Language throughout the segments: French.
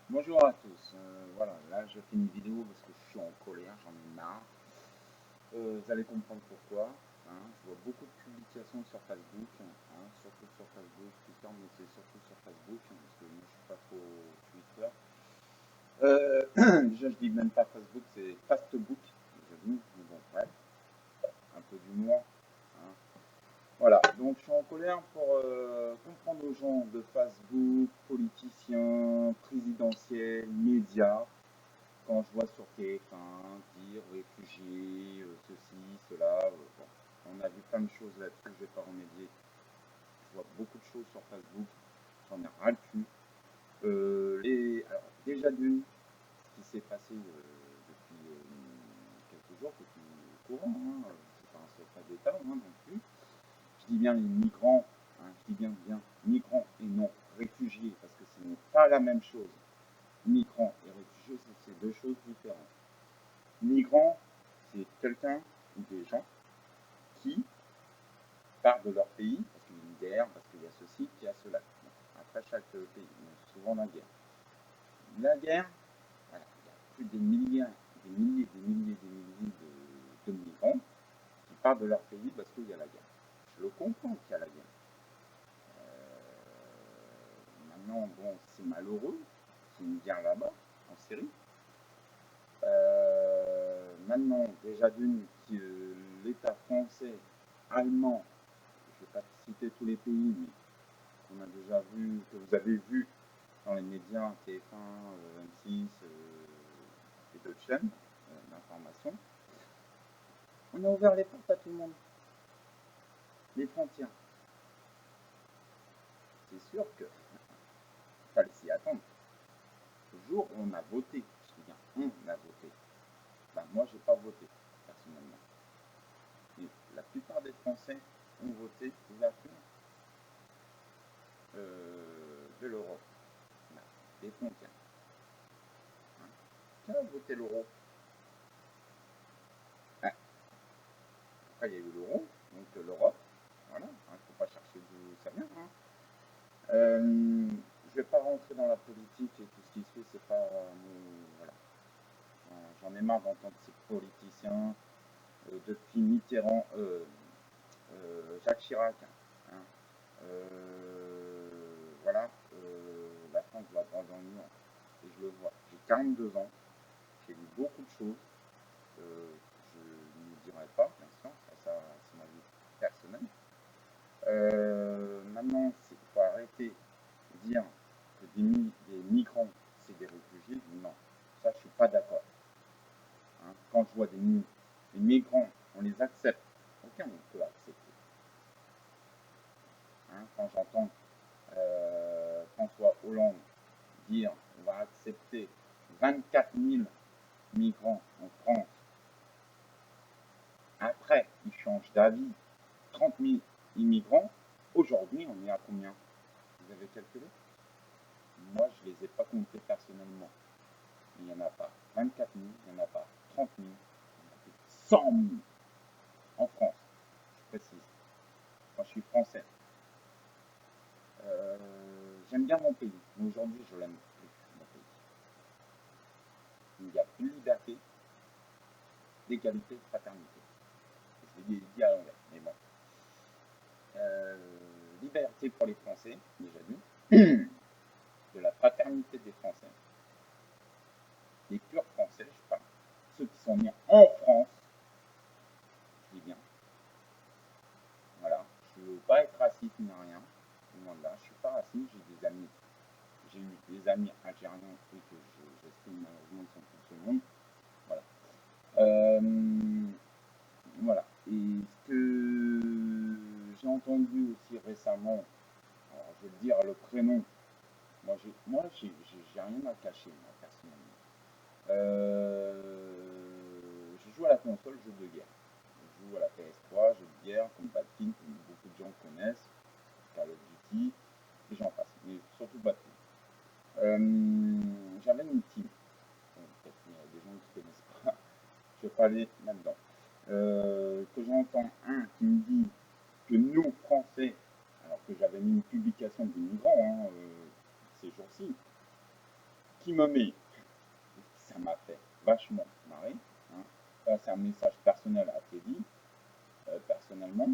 Bonjour à tous. Voilà, là je fais une vidéo parce que je suis en colère, j'en ai marre. Vous allez comprendre pourquoi. Je vois beaucoup de publications sur Facebook, surtout sur Facebook, Twitter, mais c'est surtout sur Facebook, parce que moi je suis pas trop Twitter. Déjà je dis même pas Facebook, c'est Fastbook, déjà dit, mais bon, bref, un peu d'humour. hein. Voilà, donc je suis en colère pour comprendre aux gens de Facebook, politiciens, présidentiels, médias, quand je vois sur TF1 dire réfugiés, ceci, cela, bon, on a vu plein de choses là-dessus, je ne vais pas remédier. Je vois beaucoup de choses sur Facebook, j'en ai ras le cul. Alors, déjà d'une, ce qui s'est passé depuis quelques jours, depuis le courant, c'est pas un secret d'État non plus. Je dis bien les migrants, je dis bien migrants et non réfugiés, parce que ce n'est pas la même chose. Migrants et réfugiés, c'est deux choses différentes. Migrant, c'est quelqu'un ou des gens qui partent de leur pays parce qu'il y a une guerre, parce qu'il y a ceci, qu'il y a cela. Bon, après chaque pays, mais souvent la guerre. La guerre, voilà, il y a plus des milliers, des milliers de migrants qui partent de leur pays parce qu'il y a la guerre. Je le comprends qu'il y a la guerre. Maintenant, bon, c'est malheureux qu'il y ait une guerre là-bas, en Syrie. Maintenant, déjà d'une, que l'État français, allemand, je ne vais pas citer tous les pays, mais qu'on a déjà vu, que vous avez vu dans les médias, TF1, M6 et d'autres chaînes d'information, on a ouvert les portes à tout le monde, les frontières. C'est sûr qu'il fallait s'y attendre. Le jour où on a voté, je dis bien on a voté, ben moi j'ai pas voté personnellement. Et la plupart des Français ont voté l'ouverture de l'Europe, des frontières. Hein. Qui a voté l'euro? Ah, après, il y a eu l'euro, donc l'Europe. Voilà, il ne faut pas chercher d'où ça vient. Je ne vais pas rentrer dans la politique et tout ce qui se fait, c'est pas voilà. J'en ai marre d'entendre ces politiciens depuis Mitterrand, Jacques Chirac. Hein, voilà, la France va droit dans le mur. Et je le vois. J'ai 42 ans, j'ai vu beaucoup de choses. Je ne dirai pas, bien sûr, ça c'est ma vie personnelle. Maintenant, il faut arrêter de dire que des migrants, c'est des réfugiés. Non, ça, je ne suis pas d'accord. Quand je vois des migrants, on les accepte. Aucun ne peut accepter. Quand j'entends François Hollande dire on va accepter 24 000 migrants en France, après, il change d'avis, 30 000 immigrants, aujourd'hui, on est à combien? Vous avez calculé? Moi, je ne les ai pas comptés personnellement. Il n'y en a pas 24 000, il n'y en a pas 30 000, il y en a plus de 100 000 en France, je précise. Moi, je suis français. Euh, J'aime bien mon pays, mais aujourd'hui, je l'aime plus, mon pays. Il n'y a plus de liberté, d'égalité, de fraternité. Je l'ai dit à l'envers, mais bon. Euh, Liberté pour les Français, déjà dit, de la fraternité des Français, des purs Français, je parle, ceux qui sont nés en France, je dis bien, voilà, je ne veux pas être raciste ni rien, loin de là, je ne suis pas raciste, j'ai eu des amis algériens et que j'estime malheureusement qu'ils sont tous ce monde, voilà. Euh, voilà, et ce que j'ai entendu aussi récemment, alors je vais le dire le prénom, j'ai rien à cacher, moi, personnellement. Je joue à la console, jeu de guerre. Je joue à la PS3, jeu de guerre, comme Battlefield, comme beaucoup de gens connaissent, Call of Duty, et j'en passe, mais surtout Battlefield. J'avais une team, peut-être qu'il y a des gens qui ne connaissent pas, je vais pas aller là-dedans. Que j'entends un qui me dit que nous, Français, alors que j'avais mis une publication des migrants ces jours-ci, qui me met, ça m'a fait vachement marrer, hein. Ça, c'est un message personnel à Teddy, personnellement,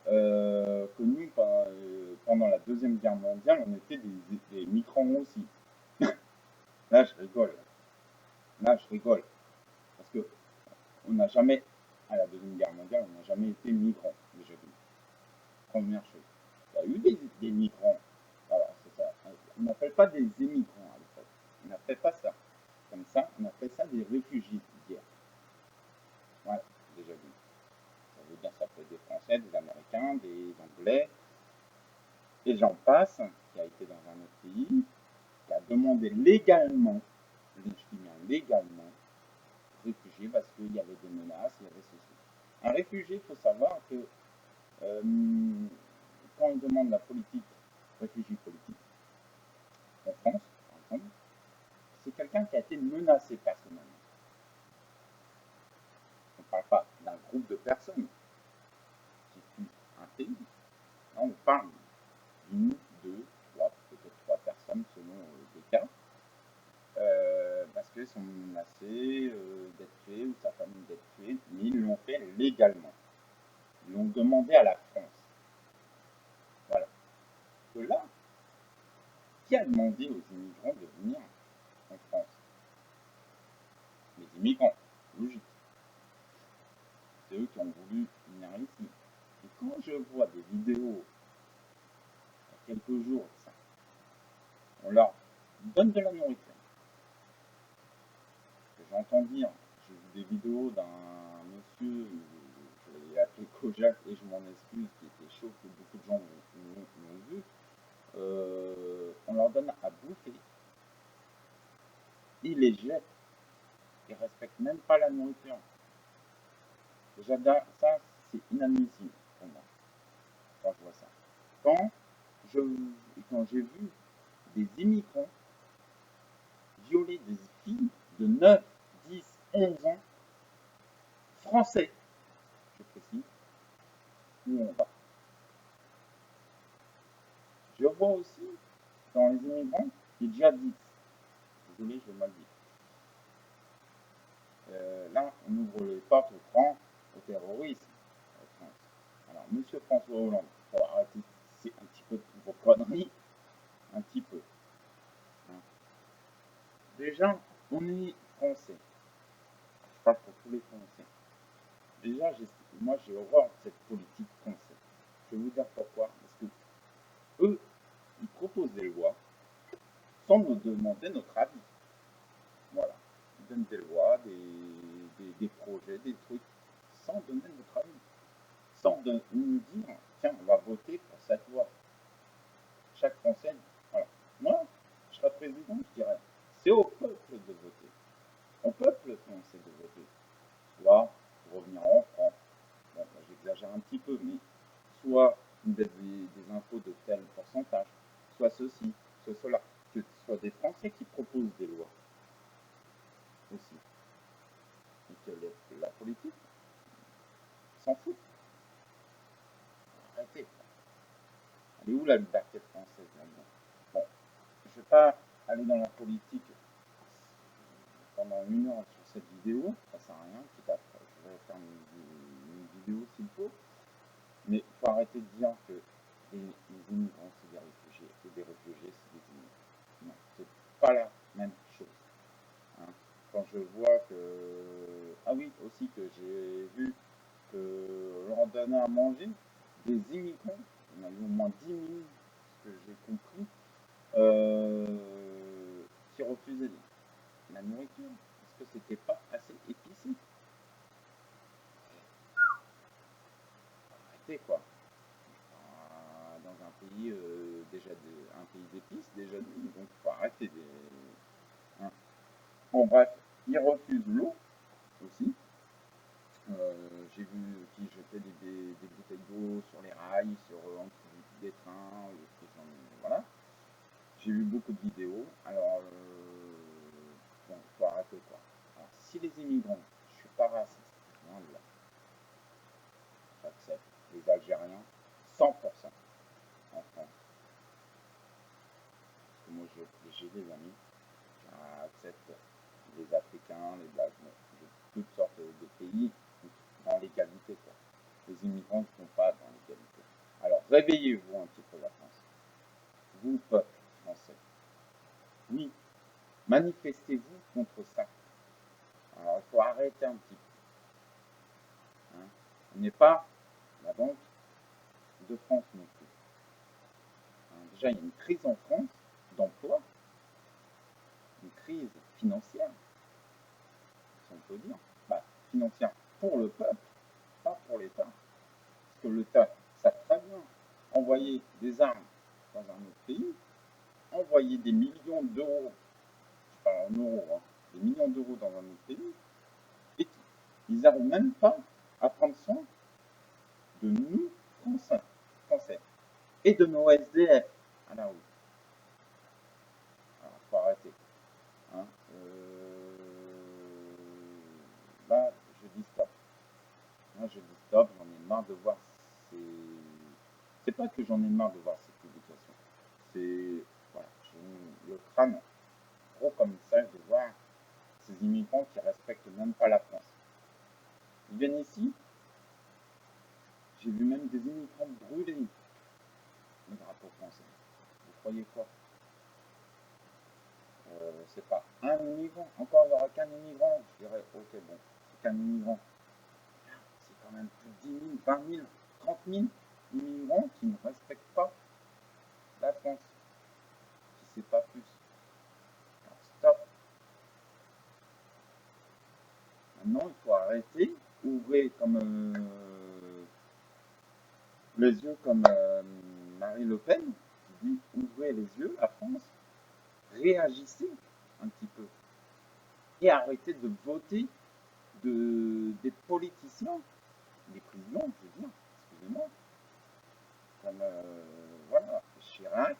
que nous, pendant la Deuxième Guerre mondiale, on était des migrants aussi. Là, je rigole. Là, je rigole. Parce que on n'a jamais, à la Deuxième Guerre mondiale, on n'a jamais été migrants, déjà vu. Première chose. Il y a eu des migrants. Voilà, c'est ça. On n'appelle pas des émigrants à l'époque. On n'appelle pas ça. Comme ça, on appelle ça des réfugiés de guerre. Voilà, déjà vu. Ça veut dire que ça peut être des Français, des Américains, des Anglais, et j'en passe, qui a été dans un autre pays, qui a demandé légalement, je dis bien légalement, réfugié parce qu'il y avait des menaces, il y avait ceci. Un réfugié, il faut savoir que euh, quand on demande la politique, réfugié politique, en France, par exemple, c'est quelqu'un qui a été menacé personnellement. On ne parle pas d'un groupe de personnes qui fuient un pays. Là, on parle d'une, deux, trois, peut-être trois personnes selon les cas, parce qu'ils sont menacés d'être tués ou sa famille d'être tuée, mais ils l'ont fait légalement. Ils l'ont demandé à la France. Voilà. Que là, qui a demandé aux immigrants de venir en France? Les immigrants, logique. C'est eux qui ont voulu venir ici. Et quand je vois des vidéos, il y a quelques jours, ça, on leur donne de la nourriture. J'entends dire, j'ai vu des vidéos d'un monsieur, je l'ai appelé Kojak et je m'en excuse, qui était chaud, que beaucoup de gens l'ont vu. On leur donne à bouffer, ils les jettent, ils ne respectent même pas la nourriture. Déjà, ça, c'est inadmissible pour moi, quand je vois ça. Quand je, quand j'ai vu des immigrants violer des filles de 9, 10, 11 ans, français, je précise, où on va. Je vois aussi dans les immigrants des djihadistes. Désolé, je vais mal dire. Là, on ouvre les portes au terrorisme en France. Alors, monsieur François Hollande, il faut arrêter un petit peu vos conneries, un petit peu. Hein. Déjà, on est français. Je parle pour tous les Français. Déjà, moi, j'ai horreur de cette politique française. Je vais vous dire pourquoi. Parce que eux, ils proposent des lois sans nous demander notre avis. Voilà. Ils donnent des lois, des projets, des trucs, sans donner notre avis. Sans nous dire, tiens, on va voter pour cette loi. Chaque Français, voilà. Moi, je serais président, je dirais, c'est au peuple de voter. Au peuple français de voter. Soit pour revenir en France, bon, j'exagère un petit peu, mais soit une baisse des impôts de tel pourcentage, soit ceci, soit cela. Que ce soit des Français qui proposent des lois aussi. Et que la politique s'en fout. Arrêtez. Elle est où la liberté française là-dedans? Bon, je ne vais pas aller dans la politique pendant une heure sur cette vidéo, ça sert à rien, quitte à je vais faire une vidéo s'il faut, mais il faut arrêter de dire que les immigrants c'est des réfugiés et des réfugiés c'est des immigrants. Non, c'est pas la même chose. Hein. Quand je vois que... Ah oui, aussi que j'ai vu que leur donnait à manger des immigrants, il y en a eu au moins 10 000, ce que j'ai compris, qui refusaient la nourriture parce que c'était pas assez épicé. Arrêtez quoi. Dans un pays un pays d'épices déjà dit, donc faut arrêter hein. Bon bref, ils refusent l'eau aussi. J'ai vu qu'ils jetaient des bouteilles d'eau sur les rails, en dessous des trains, voilà. J'ai vu beaucoup de vidéos. Alors, bon, faut arrêter quoi. Alors, si les immigrants, je suis pas raciste, loin de là, j'accepte les Algériens 100% en France. Parce que moi, j'ai des amis hein, les blagues, de toutes sortes de pays dans l'égalité, quoi. Les immigrants ne sont pas dans l'égalité. Alors, réveillez-vous un petit peu la France. Vous, peuple français. Oui, manifestez-vous contre ça. Alors, il faut arrêter un petit peu. Hein. On n'est pas la Banque de France non plus. Hein, déjà, il y a une crise en France d'emploi, une crise financière, si on peut dire. Bah, financière pour le peuple, pas pour l'État. Parce que l'État savent très bien envoyer des armes dans un autre pays, envoyer des millions d'euros, je parle en euros, hein, des millions d'euros dans un autre pays, et ils n'arrivent même pas à prendre soin de nous, Français, et de nos SDF à la rue. Alors, il faut arrêter. Hein. Là, je dis stop. Moi, je dis stop, j'en ai marre de voir ces... C'est pas que j'en ai marre de voir ces publications. C'est... Voilà, j'ai le crâne gros comme ça de voir ces immigrants qui respectent même pas la France. Ils viennent ici, j'ai vu même des immigrants brûler le drapeau français. Vous croyez quoi? C'est pas un immigrant, encore il n'y aura qu'un immigrant, je dirais, ok bon, c'est qu'un immigrant. C'est quand même plus de 10 000, 20 000, 30 000 immigrants qui ne respectent pas la France, qui ne sait pas plus. Alors, stop. Maintenant, il faut arrêter, ouvrez comme les yeux comme Marie Le Pen, qui dit ouvrez les yeux, la France, réagissez un petit peu et arrêtez de voter des politiciens, des présidents, je veux dire, excusez-moi, comme voilà, Chirac,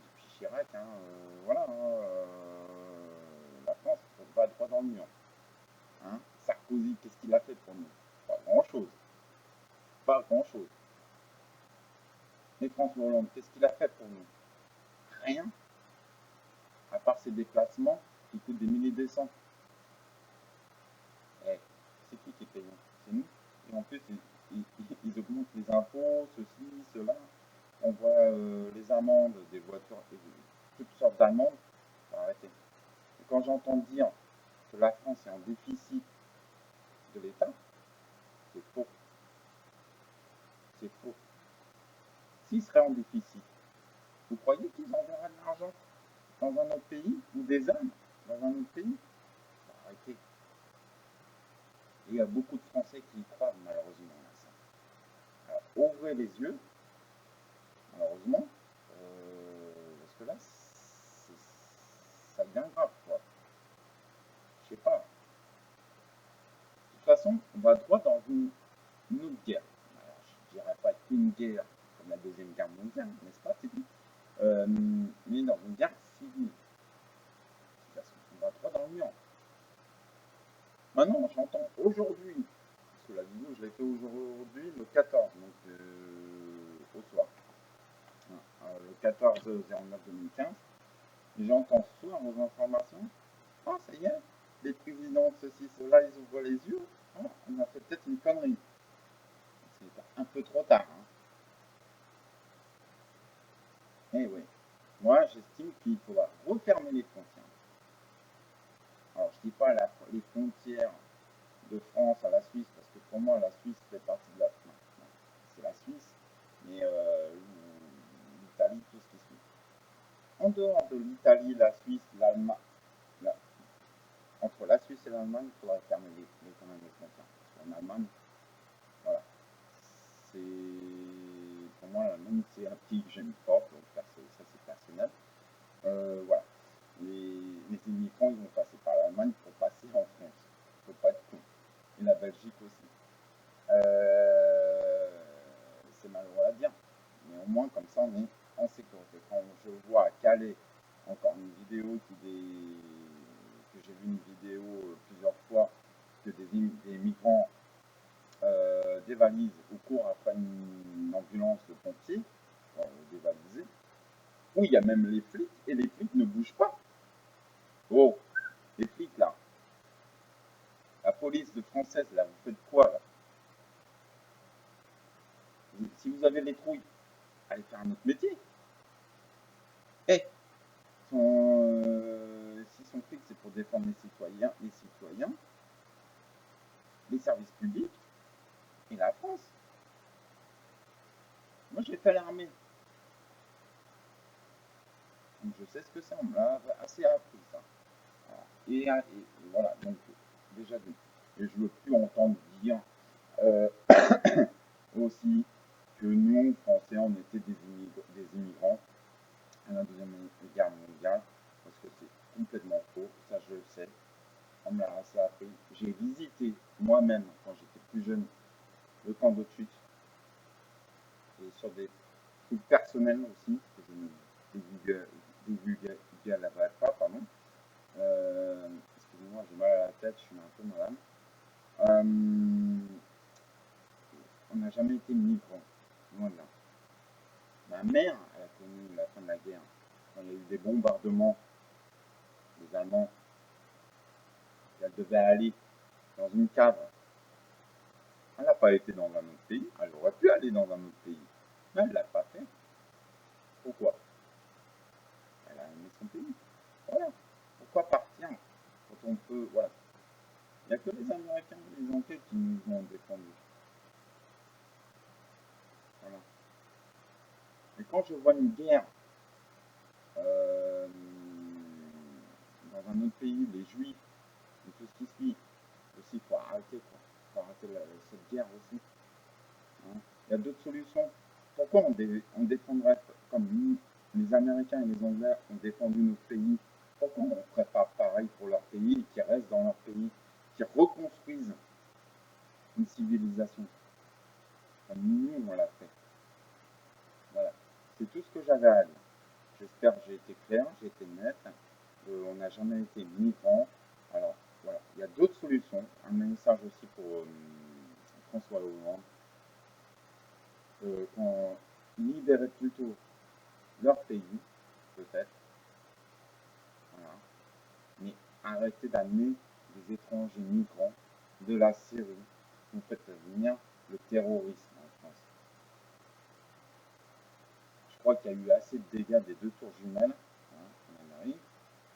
depuis Chirac, hein, voilà, la France va droit dans le mur. Hein. Sarkozy, qu'est-ce qu'il a fait pour nous? Pas grand-chose. Pas grand-chose. Et François Hollande, qu'est-ce qu'il a fait pour nous? Rien. À part ses déplacements qui coûtent des milliers de cents. Eh, c'est qui est payant? C'est nous. Et en plus, ils augmentent les impôts, ceci, cela. On voit les amendes des voitures, toutes sortes d'amendes. Faut arrêter. Et quand j'entends dire que la France est en déficit de l'État, c'est faux. C'est faux. S'ils seraient en déficit, vous croyez qu'ils enverraient de l'argent dans un autre pays ou des armes dans un autre pays? Arrêtez. Et il y a beaucoup de Français qui y croient malheureusement à ça. Alors, ouvrez les yeux, malheureusement, parce que là, ça devient grave, quoi. Je sais pas. De toute façon, on va droit dans une autre guerre. Alors, je dirais pas une guerre comme la Deuxième Guerre mondiale, n'est-ce pas, Tibi? Mais dans une guerre civile. De toute façon, on va droit dans le mur. Maintenant, j'entends aujourd'hui, parce que la vidéo, je l'ai fait aujourd'hui, le 14, donc au soir. Le 14/09/2015. Et j'entends ce soir aux informations, ah, ça y est, les présidents, ceci, cela, ils ouvrent les yeux. Ah, on a fait peut-être une connerie. C'est un peu trop tard. Hein. Eh oui. Moi, j'estime qu'il faudra refermer les frontières. Alors, je ne dis pas les frontières de France à la Suisse, parce que pour moi, la Suisse fait partie de la France. C'est la Suisse, mais l'Italie, tout ce qui suit. En dehors de l'Italie, la Suisse, l'Allemagne, entre la Suisse et l'Allemagne, il faudrait fermer quand même les frontières. Parce qu'en Allemagne, voilà, c'est pour moi l'Allemagne, c'est un pays que j'aime pas, donc ça c'est personnel. Voilà. Les immigrants, ils vont passer par l'Allemagne pour passer en France. Il ne faut pas être con. Et la Belgique aussi. C'est malheureux à dire, mais au moins comme ça on est en sécurité. Quand je vois à Calais encore une vidéo que j'ai vu une vidéo plusieurs fois que des migrants dévalisent ou courent après une ambulance de pompiers dévalisée, où il y a même les flics et les flics ne bougent pas. Oh, les flics là, débrouille, aller faire un autre métier. Et si son fric c'est pour défendre les citoyens, les services publics et la France. Moi j'ai fait l'armée. Donc je sais ce que c'est, on me l'a assez appris ça. Et voilà, donc déjà dit. Et je veux plus entendre dire euh, aussi que nous, Français, on était des immigrants à la Deuxième Guerre mondiale, parce que c'est complètement faux, ça je le sais, on me l'a assez appris. J'ai visité moi-même, quand j'étais plus jeune, le camp d'Auschwitz, et sur des trucs personnels aussi, que je ne divulguerai pas, pardon. Excusez-moi, j'ai mal à la tête, je suis un peu malade. On n'a jamais été migrants, loin de là. Ma mère, elle a connu la fin de la guerre, quand il y a eu des bombardements des Allemands, elle devait aller dans une cave. Elle n'a pas été dans un autre pays, elle aurait pu aller dans un autre pays, mais elle ne l'a pas fait. Pourquoi? Elle a aimé son pays. Voilà. Pourquoi partir quand on peut. Voilà. Il n'y a que les Américains et les Anglais qui nous ont défendus. Voilà. Et quand je vois une guerre euh, dans un autre pays, les Juifs, et tout ce qui suit, aussi, il faut arrêter, quoi. Il faut arrêter cette guerre aussi. Hein. Il y a d'autres solutions. Pourquoi on défendrait, comme nous, les Américains et les Anglais ont défendu notre pays, pourquoi on ne ferait pas pareil pour leur pays et qu'ils restent dans leur pays, qu'ils reconstruisent une civilisation comme nous, on l'a fait. Voilà. C'est tout ce que j'avais à dire. J'espère que j'ai été clair, j'ai été net. On n'a jamais été migrant. Alors, voilà. Il y a d'autres solutions. Un message aussi pour François Hollande. Qu'on libérait plutôt leur pays, peut-être. Voilà. Mais arrêtez d'amener des étrangers migrants de la Syrie. Vous faites venir le terrorisme en France. Je crois qu'il y a eu assez de dégâts des deux tours jumelles en Amérique,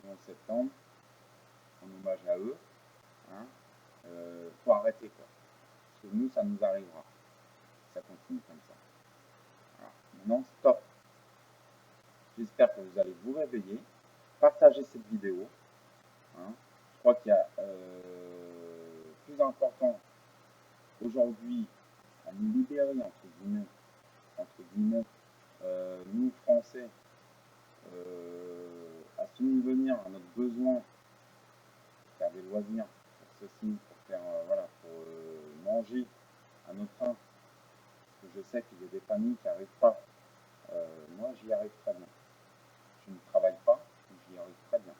en septembre, en hommage à eux. Hein. Faut arrêter quoi. Parce que nous, ça nous arrivera. Ça continue comme ça. Voilà. Maintenant, stop. J'espère que vous allez vous réveiller. Partagez cette vidéo. Hein. Je crois qu'il y a plus important aujourd'hui à nous libérer, entre guillemets nous Français, à subvenir à notre besoin, pour faire des loisirs, pour ceci, pour faire, voilà, pour manger à notre faim. Parce que je sais qu'il y a des familles qui n'arrivent pas. Moi, j'y arrive très bien. Je ne travaille pas, mais j'y arrive très bien.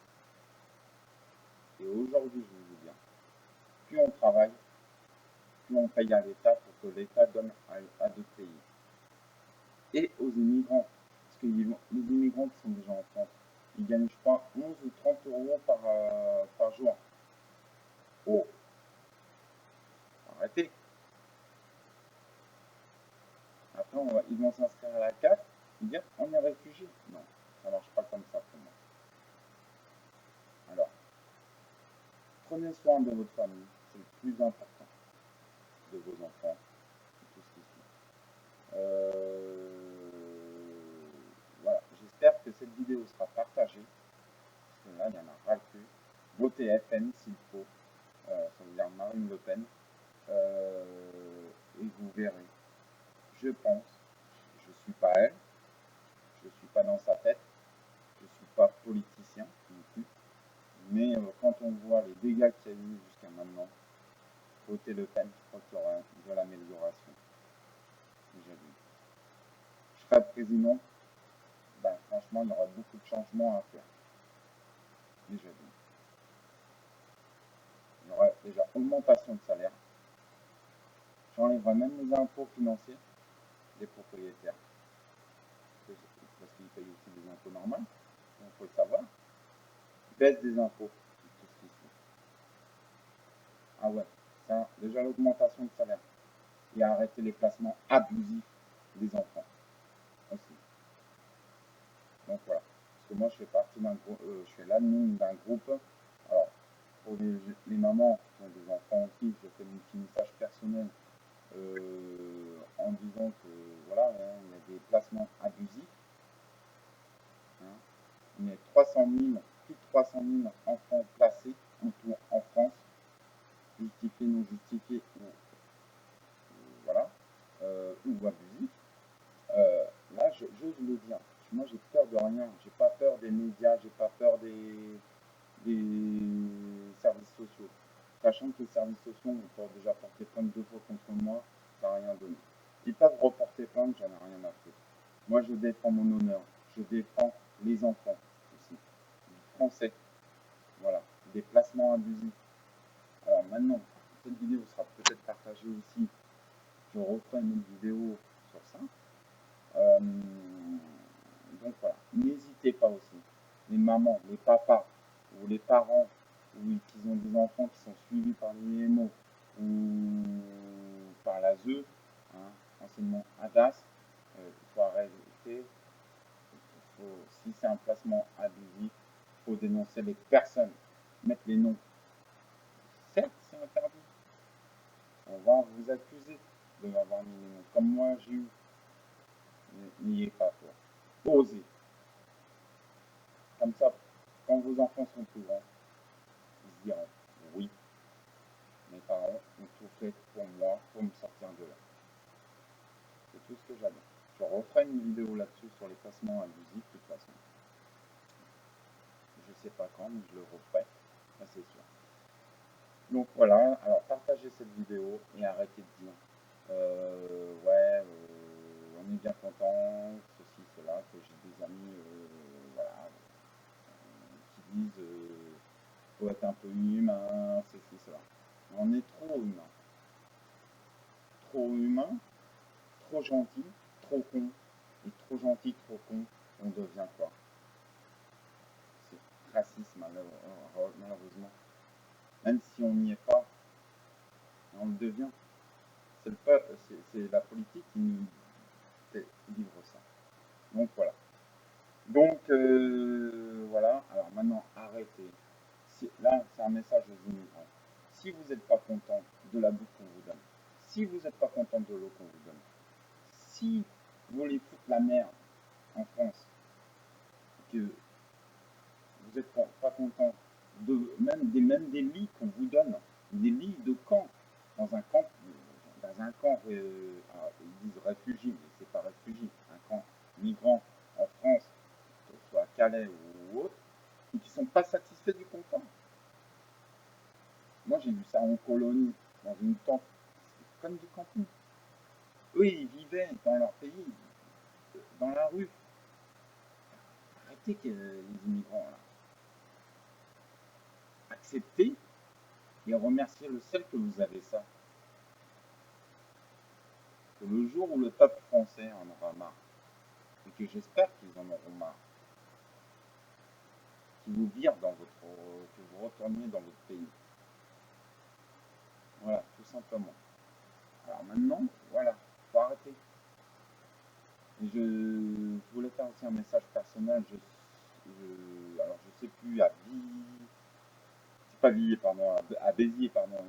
Et aujourd'hui, je vais vous dire, plus on travaille, plus on paye à l'État pour que l'État donne à d'autres pays. Et aux immigrants. Parce que les immigrants qui sont déjà en France, ils gagnent, je crois, 11 ou 30 euros par jour. Oh, arrêtez. Après, ils vont s'inscrire à la CAF et dire on est réfugié. Non, ça ne marche pas comme ça pour moi. Alors, prenez soin de votre famille, c'est le plus important, de vos enfants, et tout ce qui suit. Voilà, j'espère que cette vidéo sera partagée, parce que là, il y en a ras le cul. Votez FN s'il faut, ça veut dire Marine Le Pen, et vous verrez. Je pense, je ne suis pas elle, je ne suis pas dans sa tête, je ne suis pas politicien non plus, mais quand on voit les dégâts qu'il y a eu jusqu'à maintenant, voter Le Pen, je crois qu'il y aura de l'amélioration. Déjà vu. Je serai président, ben, franchement, il y aura beaucoup de changements à faire. Déjà vu. Il y aura déjà augmentation de salaire. J'enlèverai même les impôts financiers des propriétaires. Parce qu'ils payent aussi des impôts normaux, il faut le savoir. Baisse des impôts, tout ce qui suit. Ah ouais, ça, déjà l'augmentation de salaire. Et arrêter les placements abusifs des enfants. Donc voilà. Parce que moi, je fais partie d'un groupe, je fais l'admin d'un groupe. Alors, pour les mamans qui ont des enfants aussi, je fais mon petit message personnel en disant que voilà, hein, il y a des placements abusifs. Hein. Il y a 300 000, plus de 300 000 enfants placés en tout en France, justifiés, non justifiés, ou, voilà, ou abusifs. Là, j'ose le dire. Moi, j'ai peur de rien. J'ai pas peur des médias, j'ai pas peur des services sociaux. Sachant que les services sociaux ont déjà porté plainte 2 fois contre moi, ça n'a rien donné. Ils peuvent reporter plainte, j'en ai rien à foutre. Moi, je défends mon honneur. Je défends les enfants aussi. Les Français. Voilà. Des placements abusifs. Alors maintenant, cette vidéo sera peut-être partagée aussi. Je referai une autre vidéo sur ça. Donc voilà, n'hésitez pas aussi, les mamans, les papas ou les parents ou qui ont des enfants qui sont suivis par l'IMO ou par la ZE, hein, enseignement ADAS, il faut arrêter. Si c'est un placement abusif, il faut dénoncer les personnes, mettre les noms. Certes, c'est interdit. On va vous accuser de m'avoir mis les noms. Comme moi, j'ai eu. N'ayez pas peur. Osez. Comme ça, quand vos enfants sont plus grands, ils se diront oui, mes parents ont tout fait pour moi, pour me sortir de là. C'est tout ce que j'avais. Je referai une vidéo là-dessus sur les placements abusifs, de toute façon. Je sais pas quand, mais je le referai, ça c'est sûr. Donc voilà, alors partagez cette vidéo et arrêtez de dire ouais, on est bien content, ceci, cela, que j'ai des amis voilà, qui disent faut être un peu humain, ceci, cela. On est trop humain. Trop humain, trop gentil, trop con. Et trop gentil, trop con, on devient quoi? C'est racisme, malheureusement. Même si on n'y est pas, on le devient. C'est le peuple, c'est la politique qui nous livre ça. Donc voilà. Donc voilà. Alors maintenant, arrêtez. Là, c'est un message aux immigrants. Si vous n'êtes pas content de la bouffe qu'on vous donne, si vous n'êtes pas content de l'eau qu'on vous donne, si vous voulez foutre la merde en France, que vous n'êtes pas content de même des lits qu'on vous donne, des lits de camp, dans un camp, ils disent réfugiés, mais c'est pas réfugié, un camp migrant en France, que ce soit à Calais ou autre, et qui ne sont pas satisfaits du confort. Moi, j'ai vu ça en colonie, dans une tente, comme du camping. Eux, ils vivaient dans leur pays, dans la rue. Arrêtez que les immigrants, là. Acceptez et remerciez le ciel que vous avez ça. Que le jour où le peuple français en aura marre, et que j'espère qu'ils en auront marre, qu'ils vous virent que vous retourniez dans votre pays. Voilà, tout simplement. Alors maintenant, voilà, faut arrêter. Et je voulais faire aussi un message personnel. Alors je sais plus c'est pas Villiers, pardon, à Béziers, pardon,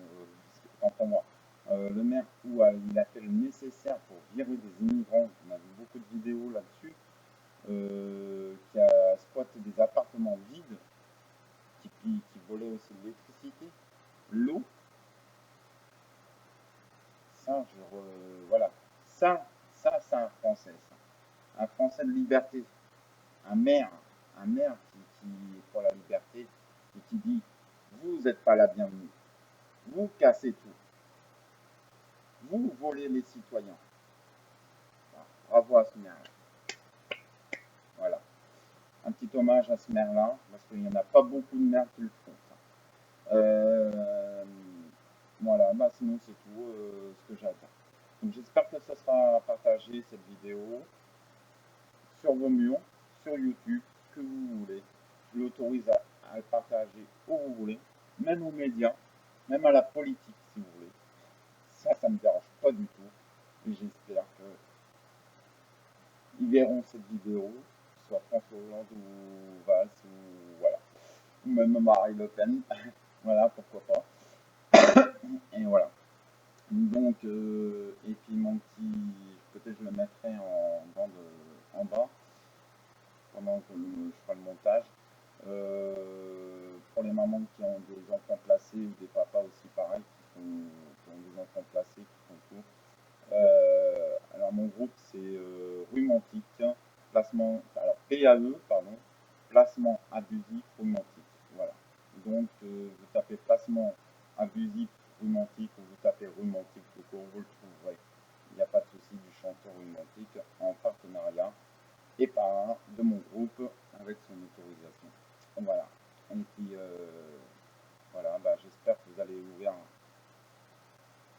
autant pour moi. Le maire où il a fait le nécessaire pour virer des immigrants. On a vu beaucoup de vidéos là-dessus. Qui a squatté des appartements vides, qui volaient aussi l'électricité, l'eau. Ça, voilà. Ça, c'est un Français, ça. Un Français de liberté. Un maire, qui est pour la liberté et qui dit vous n'êtes pas la bienvenue. Vous cassez tout. Vous volez les citoyens. Voilà. Bravo à ce maire-là. Voilà. Un petit hommage à ce maire-là, parce qu'il n'y en a pas beaucoup de maires qui le font. Ça. Voilà, bah sinon c'est tout ce que j'ai à dire. Donc j'espère que ça sera partagé cette vidéo sur vos murs, sur YouTube, que vous voulez. Je l'autorise à le partager où vous voulez, même aux médias, même à la politique si vous voulez. Ça me dérange pas du tout. Et j'espère qu'ils verront cette vidéo soit François Hollande ou Valls, ou voilà, ou même Marine Le Pen, voilà, pourquoi pas. Et voilà. Donc, et puis mon petit, peut-être je le mettrai en bande en bas pendant que je ferai le montage. Pour les mamans qui ont des enfants placés ou des papas aussi pareil, qui ont des enfants placés, qui font tout. Alors mon groupe c'est Rumantique, placement, alors PAE, pardon, placement abusif Rumantique. Voilà. Donc vous tapez placement abusif Rumantique ou vous tapez Rumantique, vous le trouverez. Il n'y a pas de souci du chanteur Rumantique en partenariat et par un de mon groupe avec son autorisation. Voilà. Et puis voilà, bah, j'espère que vous allez ouvrir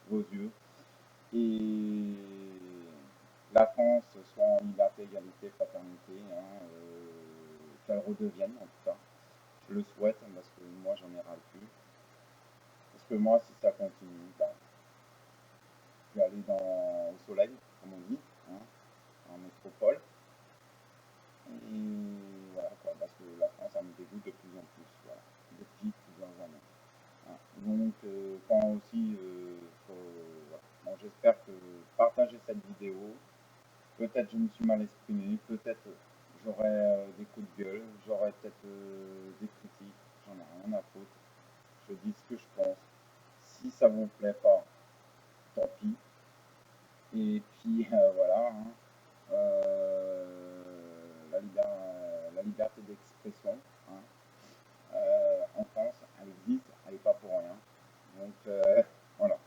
vos yeux et la France soit en liberté, égalité, fraternité, hein, qu'elle redevienne en tout cas. Je le souhaite hein, parce que moi j'en ai ras le cul. Parce que moi si ça continue, bah, je vais aller au soleil, comme on dit, hein, en métropole. Et voilà quoi, parce que la France ça me dégoûte de plus en plus, voilà, depuis plusieurs années. Hein. Donc quand aussi, voilà. Bon, j'espère que partager cette vidéo. Peut-être je me suis mal exprimé, peut-être j'aurai des coups de gueule, j'aurai peut-être des critiques, j'en ai rien à foutre. Je dis ce que je pense. Si ça vous plaît pas, tant pis. Et puis voilà, hein. Euh, la liberté d'expression, hein, en France, elle existe, elle n'est pas pour rien. Donc voilà.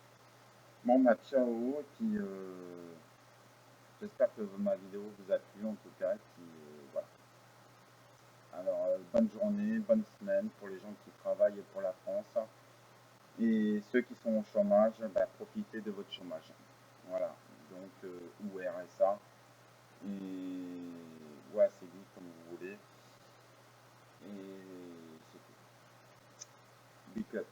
Bon bah ciao, et puis j'espère que ma vidéo vous a plu en tout cas. Et puis, voilà. Alors, bonne journée, bonne semaine pour les gens qui travaillent pour la France. Et ceux qui sont au chômage, bah, profitez de votre chômage. Voilà. Donc, ou RSA. Et ouais, c'est dit comme vous voulez. Et c'est tout. Big up.